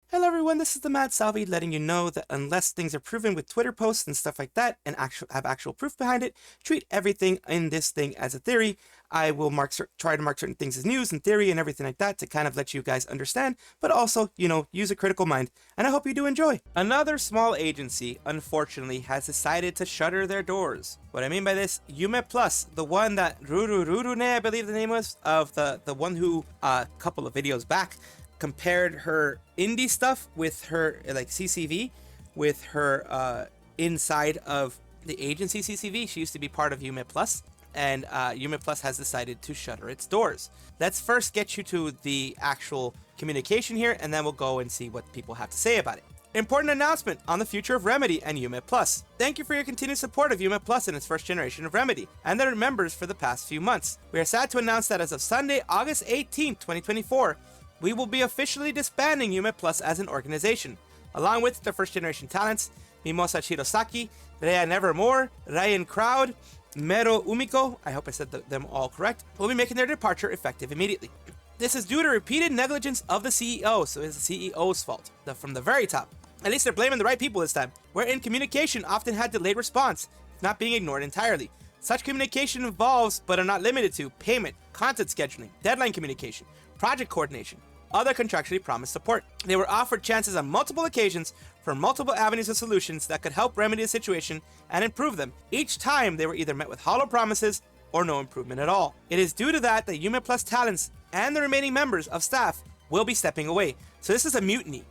Hello everyone, this is the Mad Salvi letting you know that unless things are proven with Twitter posts and stuff like that and have actual proof behind it, treat everything in this thing as a theory. I will try to mark certain things as news and theory and everything like that to kind of let you guys understand, but also, you know, use a critical mind. And I hope you do enjoy. Another small agency, unfortunately, has decided to shutter their doors. What I mean by this, Yume Plus, the one that Rurune, I believe the name was, of the one who, a couple of videos back, compared her indie stuff with her like CCV with her inside of the agency CCV. She used to be part of Yume Plus, and Yume Plus has decided to shutter its doors. Let's first get you to the actual communication here, and then we'll go and see what people have to say about it. Important announcement on the future of Remedy and Yume Plus. Thank you for your continued support of Yume Plus and its first generation of Remedy, and their members for the past few months. We are sad to announce that as of Sunday, August 18th, 2024, we will be officially disbanding Yume Plus as an organization, along with the first generation talents, Mimosa Shirosaki, Rhea Nevermore, Ryan Crowd, Mero Umiko, I hope I said them all correct, will be making their departure effective immediately. This is due to repeated negligence of the CEO, so it's the CEO's fault, from the very top. At least they're blaming the right people this time, wherein communication often had delayed response, not being ignored entirely. Such communication involves, but are not limited to, payment, content scheduling, deadline communication, project coordination, other contractually promised support. They were offered chances on multiple occasions for multiple avenues of solutions that could help remedy the situation and improve them. Each time they were either met with hollow promises or no improvement at all. It is due to that the Yume Plus talents and the remaining members of staff will be stepping away. So this is a mutiny.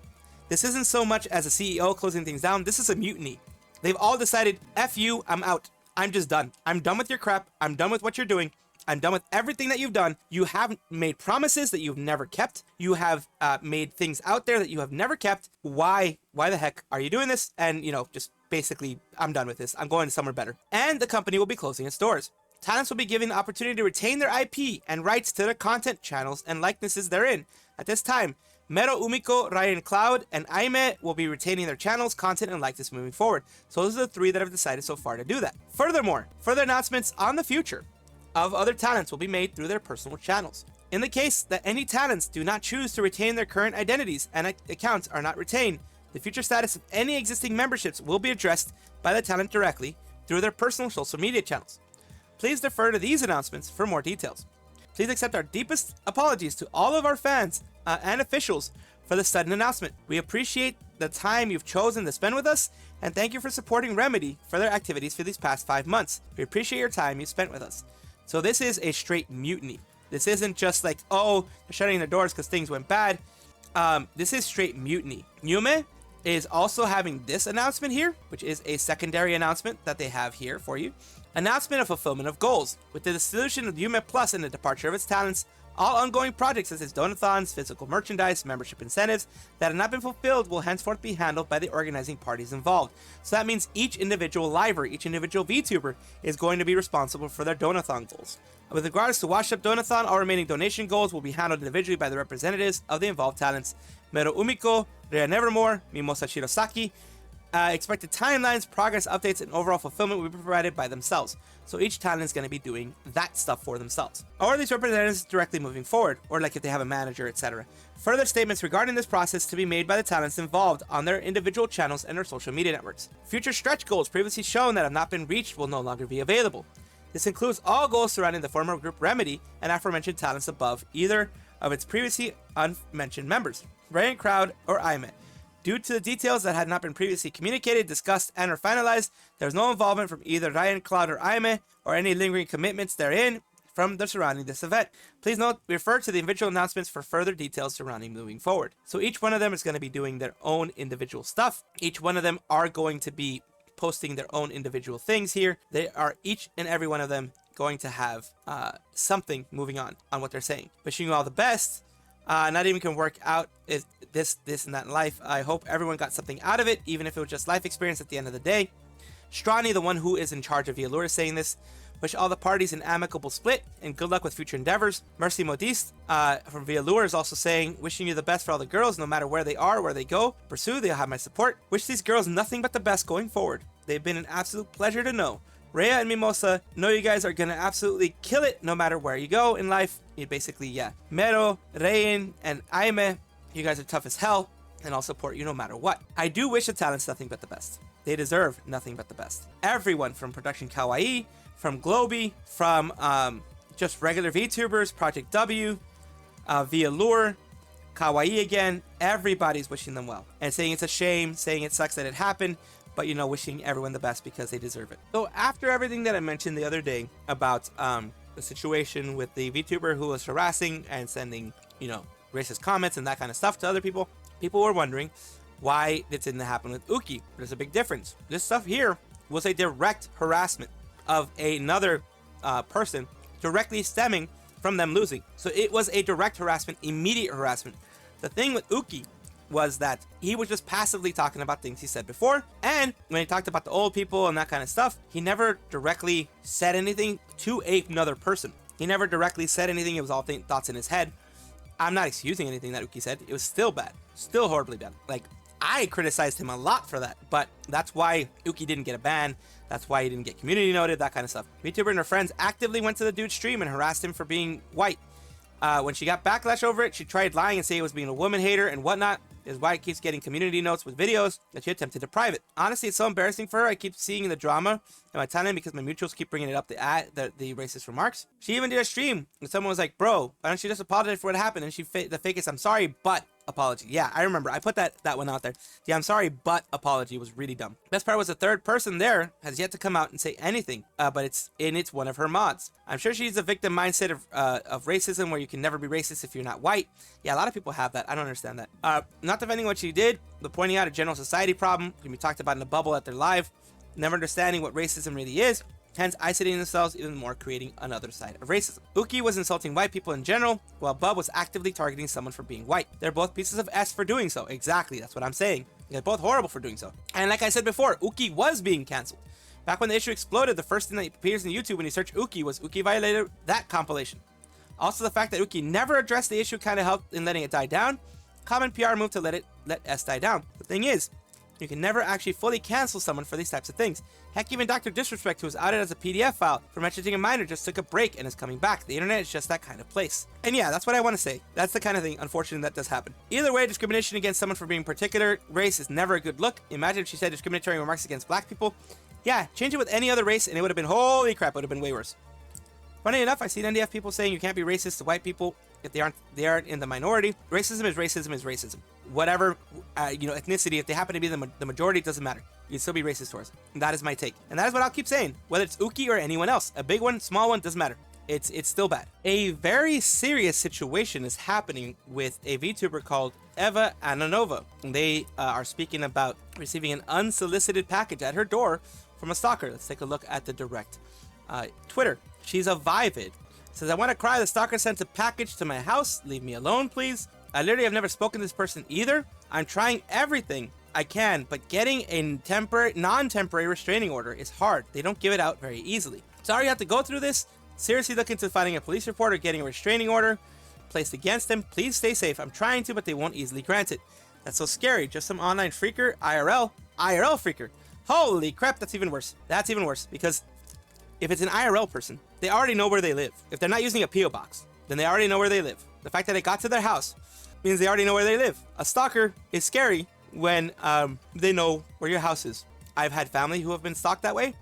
This isn't so much as a CEO closing things down, this is a mutiny. They've all decided, F you, I'm out. I'm just done. I'm done with your crap. I'm done with what you're doing. I'm done with everything that you've done. You have made promises that you've never kept. You have made things out there that you have never kept. Why the heck are you doing this? And, you know, just basically, I'm done with this. I'm going somewhere better. And the company will be closing its doors. Talents will be given the opportunity to retain their IP and rights to their content channels and likenesses therein. At this time, Mero Umiko, Ryan Cloud, and Aime will be retaining their channels, content, and likeness moving forward. So those are the three that have decided so far to do that. Furthermore, further announcements on the future of other talents will be made through their personal channels. In the case that any talents do not choose to retain their current identities and accounts are not retained, the future status of any existing memberships will be addressed by the talent directly through their personal social media channels. Please defer to these announcements for more details. Please accept our deepest apologies to all of our fans and officials for the sudden announcement. We appreciate the time you've chosen to spend with us, and thank you for supporting Remedy for their activities for these past 5 months. We appreciate your time you spent with us. So this is a straight mutiny. This isn't just like, oh, they're shutting their doors because things went bad. This is straight mutiny. Yume is also having this announcement here, which is a secondary announcement that they have here for you. Announcement of fulfillment of goals. With the dissolution of Yume Plus and the departure of its talents, all ongoing projects such as donathons, physical merchandise, membership incentives that have not been fulfilled will henceforth be handled by the organizing parties involved. So that means each individual liver, each individual VTuber is going to be responsible for their donathon goals. With regards to Washed Up Donathon, all remaining donation goals will be handled individually by the representatives of the involved talents. Mero Umiko, Rhea Nevermore, Mimosa Shirosaki. Expected timelines, progress updates, and overall fulfillment will be provided by themselves. So each talent is going to be doing that stuff for themselves. Or these representatives directly moving forward, or like if they have a manager, etc. Further statements regarding this process to be made by the talents involved on their individual channels and their social media networks. Future stretch goals previously shown that have not been reached will no longer be available. This includes all goals surrounding the former group Remedy and aforementioned talents above either of its previously unmentioned members, Ryan Crowd or Aime. Due to the details that had not been previously communicated, discussed, and or finalized, there was no involvement from either Ryan, Cloud, or Aime, or any lingering commitments therein from the surrounding this event. Please note, refer to the individual announcements for further details surrounding moving forward. So each one of them is going to be doing their own individual stuff. Each one of them are going to be posting their own individual things here. They are each and every one of them going to have something moving on what they're saying. Wishing you all the best. Not even can work out this and that in life. I hope everyone got something out of it, even if it was just life experience at the end of the day. Strani, the one who is in charge of Vialure, is saying this. Wish all the parties an amicable split and good luck with future endeavors. Mercy Modiste from Vialure is also saying, wishing you the best for all the girls, no matter where they are, where they go. Pursue, they'll have my support. Wish these girls nothing but the best going forward. They've been an absolute pleasure to know. Rhea and Mimosa, know you guys are gonna absolutely kill it no matter where you go in life. You basically, yeah. Mero, Rein, and Aime, you guys are tough as hell, and I'll support you no matter what. I do wish the talents nothing but the best. They deserve nothing but the best. Everyone from Production Kawaii, from Globy, from just regular VTubers, Project W, Via Lure, Kawaii again, everybody's wishing them well. And saying it's a shame, saying it sucks that it happened, but, you know, wishing everyone the best because they deserve it. So after everything that I mentioned the other day about the situation with the VTuber who was harassing and sending, you know, racist comments and that kind of stuff to other people, people were wondering why it didn't happen with Uki. There's a big difference. This stuff here was a direct harassment of another person directly stemming from them losing. So it was a direct harassment, immediate harassment. The thing with Uki was that he was just passively talking about things he said before, and when he talked about the old people and that kind of stuff, he never directly said anything to another person. He never directly said anything. It was all thoughts in his head. I'm not excusing anything that Uki said. It was still bad, still horribly bad. Like, I criticized him a lot for that, but that's why Uki didn't get a ban. That's why he didn't get community noted, that kind of stuff. VTuber and her friends actively went to the dude's stream and harassed him for being white. When she got backlash over it, she tried lying and saying it was being a woman hater and whatnot. Is why it keeps getting community notes with videos that she attempted to private. Honestly, it's so embarrassing for her. I keep seeing the drama in my timeline because my mutuals keep bringing it up, the racist remarks. She even did a stream and someone was like, bro, why don't you just apologize for what happened? And she the fakest, I'm sorry, but apology. Yeah, I remember. I put that one out there. Yeah, I'm sorry, but apology was really dumb. Best part was the third person there has yet to come out and say anything, but it's one of her mods. I'm sure she's a victim mindset of racism where you can never be racist if you're not white. Yeah, a lot of people have that. I don't understand that. Not defending what she did, but pointing out a general society problem can be talked about in a bubble at their live, never understanding what racism really is, hence isolating themselves even more, creating another side of racism. Uki was insulting white people in general, while Bub was actively targeting someone for being white. They're both pieces of S for doing so. Exactly, that's what I'm saying. They're both horrible for doing so. And like I said before, Uki was being cancelled. Back when the issue exploded, the first thing that appears in YouTube when you search Uki was Uki violated that compilation. Also, the fact that Uki never addressed the issue kind of helped in letting it die down. Common PR move to let S die down. The thing is, you can never actually fully cancel someone for these types of things. Heck, even Dr. Disrespect, who was outed as a PDF file for mentioning a minor, just took a break and is coming back. The internet is just that kind of place. And yeah, that's what I want to say. That's the kind of thing, unfortunately, that does happen. Either way, discrimination against someone for being particular race is never a good look. Imagine if she said discriminatory remarks against black people. Yeah, change it with any other race and it would have been, holy crap, it would have been way worse. Funny enough, I seen NDF people saying you can't be racist to white people if they aren't in the minority. Racism is racism is racism. Whatever, ethnicity, if they happen to be the majority, it doesn't matter. You can still be racist towards them. And that is my take. And that is what I'll keep saying. Whether it's Uki or anyone else. A big one, small one, doesn't matter. It's still bad. A very serious situation is happening with a VTuber called Eva Ananova. They are speaking about receiving an unsolicited package at her door from a stalker. Let's take a look at the direct Twitter. She's a Vtuber. Says, I want to cry. The stalker sent a package to my house. Leave me alone, please. I literally have never spoken to this person either. I'm trying everything I can, but getting a non-temporary restraining order is hard. They don't give it out very easily. Sorry you have to go through this. Seriously look into filing a police report or getting a restraining order placed against them. Please stay safe. I'm trying to, but they won't easily grant it. That's so scary. Just some online freaker. IRL freaker. Holy crap, that's even worse. That's even worse because if it's an IRL person, they already know where they live. If they're not using a PO box, then they already know where they live. The fact that it got to their house means they already know where they live. A stalker is scary when they know where your house is. I've had family who have been stalked that way.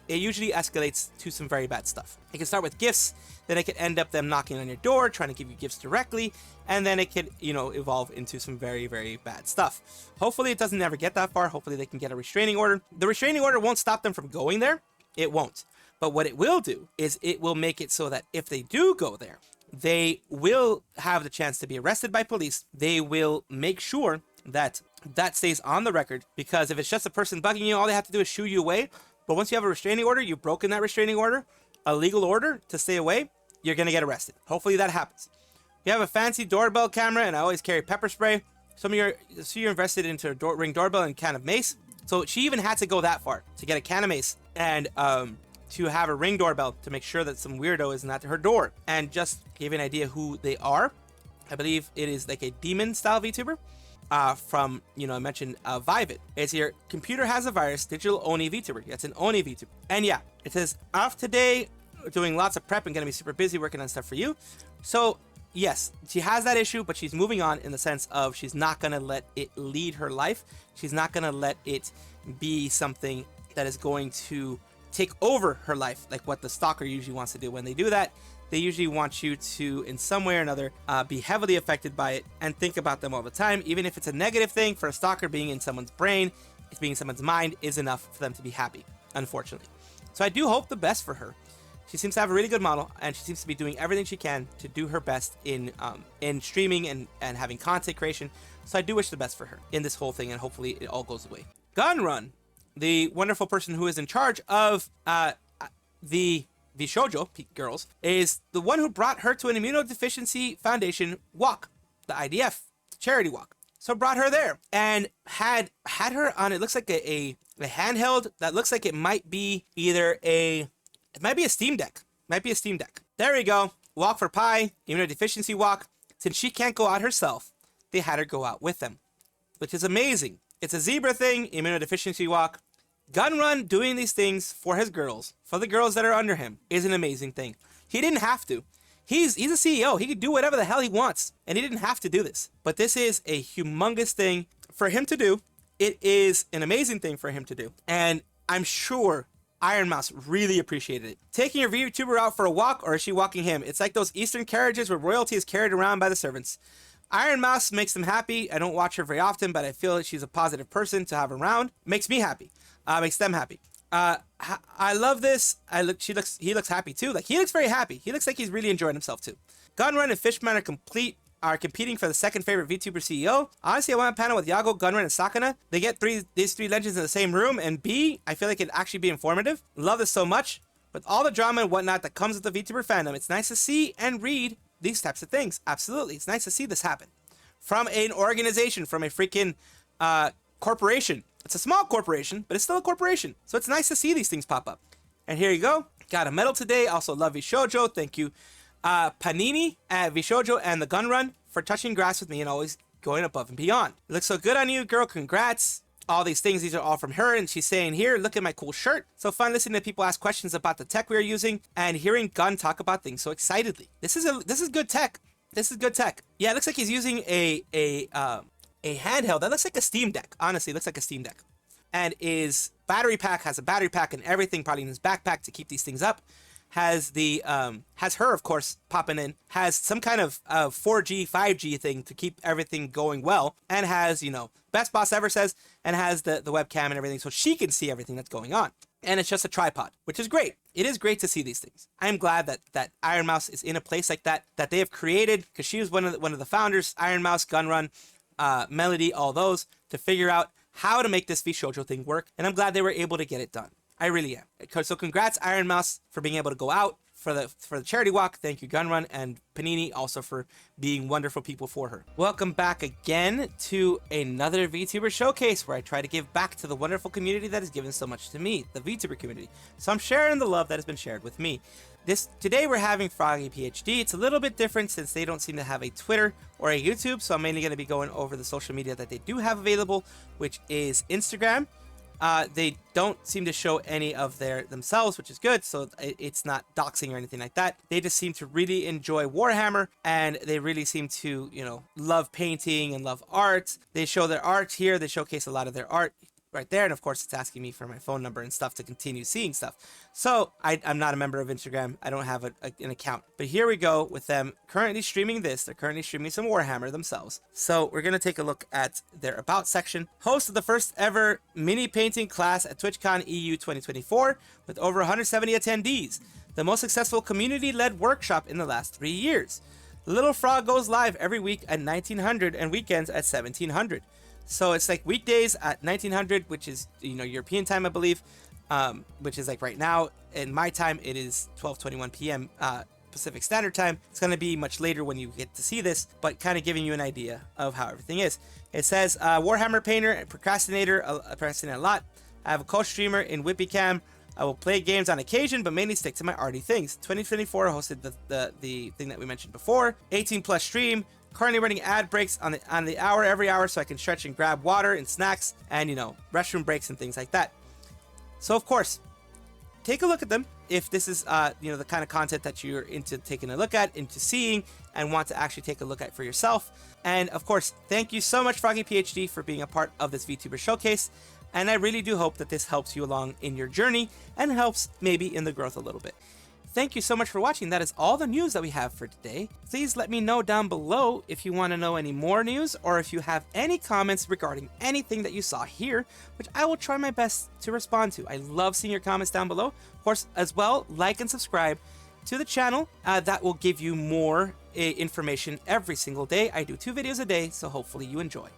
It usually escalates to some very bad stuff. It can start with gifts, then it could end up them knocking on your door, trying to give you gifts directly, and then it could, evolve into some very, very bad stuff. Hopefully it doesn't ever get that far. Hopefully they can get a restraining order. The restraining order won't stop them from going there. It won't. But what it will do is it will make it so that if they do go there, they will have the chance to be arrested by police. They will make sure that that stays on the record, because if it's just a person bugging you, all they have to do is shoo you away. But once you have a restraining order, you've broken that restraining order, a legal order to stay away, you're going to get arrested. Hopefully that happens. You have a fancy doorbell camera, and I always carry pepper spray. You're invested into a ring doorbell and can of mace. So she even had to go that far to get a can of mace and to have a ring doorbell to make sure that some weirdo is not at her door. And just to give you an idea who they are, I believe it is like a demon style VTuber. from, I mentioned Vivit. It's your computer has a virus, digital Oni Vtuber. That's an Oni Vtuber. And yeah, it says off today, doing lots of prep and gonna be super busy working on stuff for you. So yes, she has that issue, but she's moving on in the sense of she's not gonna let it lead her life. She's not gonna let it be something that is going to take over her life, like what the stalker usually wants to do. When they do that, they usually want you to, in some way or another, be heavily affected by it and think about them all the time. Even if it's a negative thing, for a stalker, being in someone's brain, it's being in someone's mind is enough for them to be happy, unfortunately. So I do hope the best for her. She seems to have a really good model, and she seems to be doing everything she can to do her best in streaming and having content creation. So I do wish the best for her in this whole thing, and hopefully it all goes away. Gunrun, the wonderful person who is in charge of the Vshojo girls, is the one who brought her to an Immunodeficiency Foundation walk, the IDF charity walk. So brought her there and had her on, it looks like a handheld that looks like it might be either it might be a Steam Deck. Might be a Steam Deck. There we go. Walk for Pi, Immunodeficiency walk. Since she can't go out herself, they had her go out with them, which is amazing. It's a zebra thing, Immunodeficiency walk. Gunrun doing these things for his girls, for the girls that are under him, is an amazing thing. He didn't have to. He's a CEO. He could do whatever the hell he wants, and he didn't have to do this. But this is a humongous thing for him to do. It is an amazing thing for him to do. And I'm sure Ironmouse really appreciated it. Taking your VTuber out for a walk, or is she walking him? It's like those Eastern carriages where royalty is carried around by the servants. Ironmouse makes them happy. I don't watch her very often, but I feel like she's a positive person to have around. Makes me happy. Makes them happy. I love this. He looks happy too. Like, he looks very happy. He looks like he's really enjoying himself too. Gunrun and Fishman are competing for the second favorite VTuber CEO. Honestly, I want a panel with Yago, Gunrun, and Sakana. They get these three legends in the same room, and B, I feel like it'd actually be informative. Love this so much. With all the drama and whatnot that comes with the VTuber fandom, it's nice to see and read these types of things. Absolutely. It's nice to see this happen. From an organization, from a freaking corporation. It's a small corporation, but it's still a corporation. So it's nice to see these things pop up. And here you go. Got a medal today. Also love Vshojo. Thank you, Panini at Vshojo and the Gunrun, for touching grass with me and always going above and beyond. It looks so good on you, girl. Congrats. All these things, these are all from her. And she's saying here, look at my cool shirt. So fun listening to people ask questions about the tech we are using and hearing Gun talk about things so excitedly. This is good tech. This is good tech. Yeah, it looks like he's using a handheld that looks like a Steam Deck. Honestly, it looks like a Steam Deck. And has a battery pack and everything probably in his backpack to keep these things up. Has her, of course, popping in. Has some kind of 4G, 5G thing to keep everything going well. And has, best boss ever says, and has the webcam and everything so she can see everything that's going on. And it's just a tripod, which is great. It is great to see these things. I'm glad that Ironmouse is in a place like that they have created, because she was one of the founders, Ironmouse, Gunrun, Melody, all those, to figure out how to make this Vshojo thing work, and I'm glad they were able to get it done. I really am. So congrats, Ironmouse, for being able to go out for the charity walk. Thank you, Gunrun, and Panini also for being wonderful people for her. Welcome back again to another VTuber showcase where I try to give back to the wonderful community that has given so much to me, the VTuber community. So I'm sharing the love that has been shared with me. Today we're having Froggyphd. It's a little bit different since they don't seem to have a Twitter or a YouTube, so I'm mainly going to be going over the social media that they do have available, which is Instagram. They don't seem to show any of themselves, which is good, so it's not doxing or anything like that. They just seem to really enjoy Warhammer, and they really seem to, love painting and love art. They show their art here. They showcase a lot of their art right there, and of course it's asking me for my phone number and stuff to continue seeing stuff. So I'm not a member of Instagram. I don't have an account, but here we go with them currently streaming this. They're currently streaming some Warhammer themselves. So we're going to take a look at their about section. Host of the first ever mini painting class at TwitchCon EU 2024 with over 170 attendees. The most successful community-led workshop in the last 3 years. Little Frog goes live every week at 1900 and weekends at 1700. So it's like weekdays at 1900, which is, European time, I believe, which is like right now. In my time, it is 12:21 p.m. Pacific Standard Time. It's going to be much later when you get to see this, but kind of giving you an idea of how everything is. It says, Warhammer painter and procrastinator, procrastinate a lot. I have a co-streamer in WhippyCam. I will play games on occasion, but mainly stick to my arty things. 2024 hosted the thing that we mentioned before. 18 plus stream. currently running ad breaks on the hour every hour so I can stretch and grab water and snacks and, you know, restroom breaks and things like that. So, of course, take a look at them if this is, you know, the kind of content that you're into taking a look at, into seeing, and want to actually take a look at for yourself. And, of course, thank you so much, Froggyphd, for being a part of this VTuber showcase. And I really do hope that this helps you along in your journey and helps maybe in the growth a little bit. Thank you so much for watching. That is all the news that we have for today. Please let me know down below if you want to know any more news or if you have any comments regarding anything that you saw here, which I will try my best to respond to. I love seeing your comments down below. Of course, as well, like and subscribe to the channel. That will give you more information every single day. I do 2 videos a day, so hopefully you enjoy.